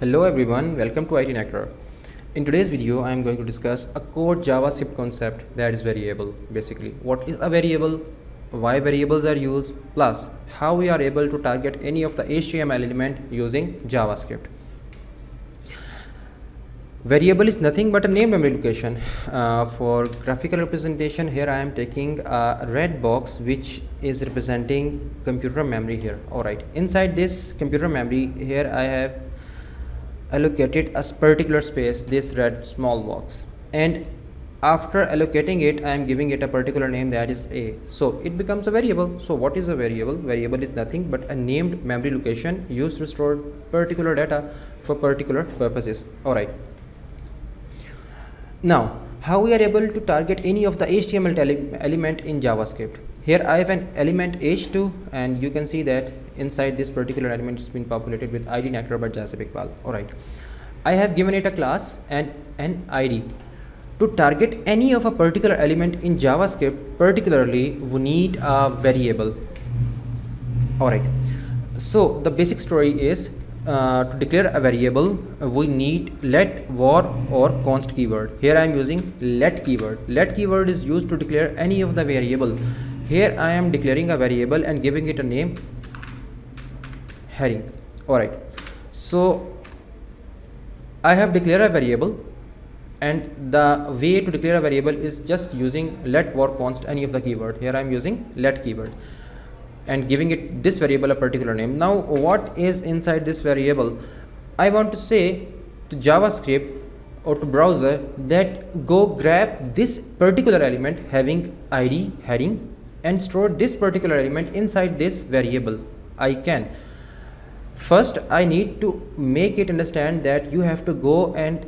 Hello everyone, welcome to IT Nectar. In today's video, I am going to discuss a core JavaScript concept that is variable. Basically, what is a variable, why variables are used, plus how we are able to target any of the HTML element using JavaScript. Variable is nothing but a named memory location. For graphical representation, here I am taking a red box which is representing computer memory here. Alright, inside this computer memory, here I have allocated a particular space, this red small box, and after allocating it I am giving it a particular name, that is a, so it becomes a variable. So what is a variable? Variable is nothing but a named memory location used to store particular data for particular purposes. Alright, now how we are able to target any of the HTML element in JavaScript? Here I have an element h2 and you can see that inside this particular element has been populated with id nectar by Jasipikpal. Alright, I have given it a class and an id. To target any of a particular element in JavaScript, particularly we need a variable. Alright, so the basic story is to declare a variable we need let, var or const keyword. Here I am using let keyword. Let keyword is used to declare any of the variable. Here I am declaring a variable and giving it a name heading. Alright, so I have declared a variable, and the way to declare a variable is just using let, var, const any of the keyword. Here I am using let keyword and giving it this variable a particular name. Now what is inside this variable? I want to say to JavaScript or to browser that go grab this particular element having id heading and store this particular element inside this variable. I can. First I need to make it understand that you have to go and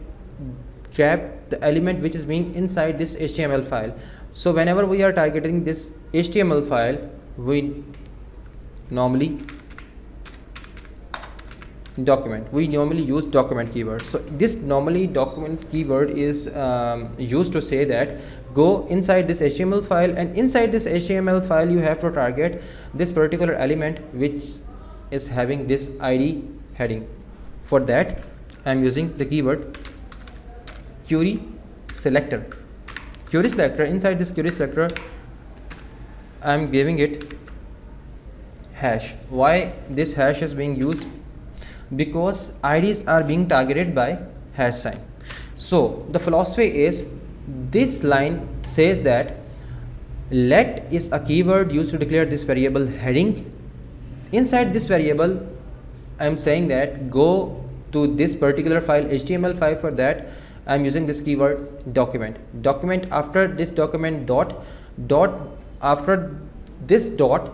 grab the element which is being inside this HTML file. So whenever we are targeting this HTML file, we normally use document keyword. So this normally document keyword is used to say that go inside this HTML file, and inside this HTML file you have to target this particular element which is having this id heading. For that I am using the keyword query selector. Query selector, inside this query selector I am giving it hash. Why this hash is being used? Because IDs are being targeted by hash sign. So the philosophy is, this line says that let is a keyword used to declare this variable heading. Inside this variable I am saying that go to this particular file, HTML file. For that I am using this keyword document. Document, after this document dot, after this dot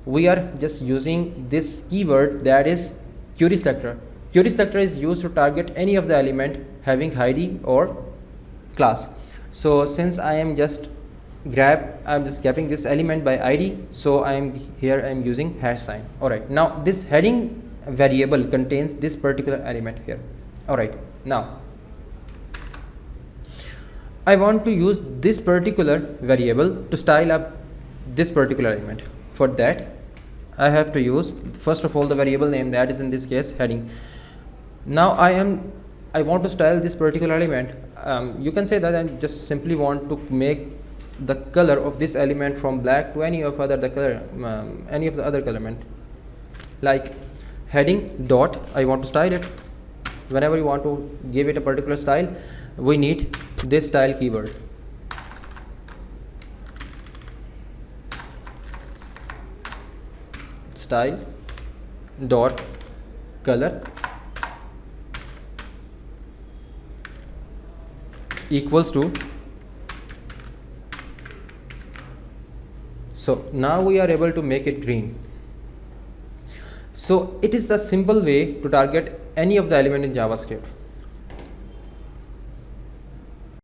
we are just using this keyword, that is query selector. Query selector is used to target any of the element having id or class. So since I am just grabbing this element by id, so I am using hash sign. Alright, now this heading variable contains this particular element here. Alright, now I want to use this particular variable to style up this particular element. For that I have to use first of all the variable name, that is in this case heading. Now I want to style this particular element. You can say that I just simply want to make the color of this element from black to any of other any of the other element, like heading dot. I want to style it. Whenever you want to give it a particular style, we need this style keyword. Style dot color equals to, so now we are able to make it green. So it is a simple way to target any of the element in JavaScript.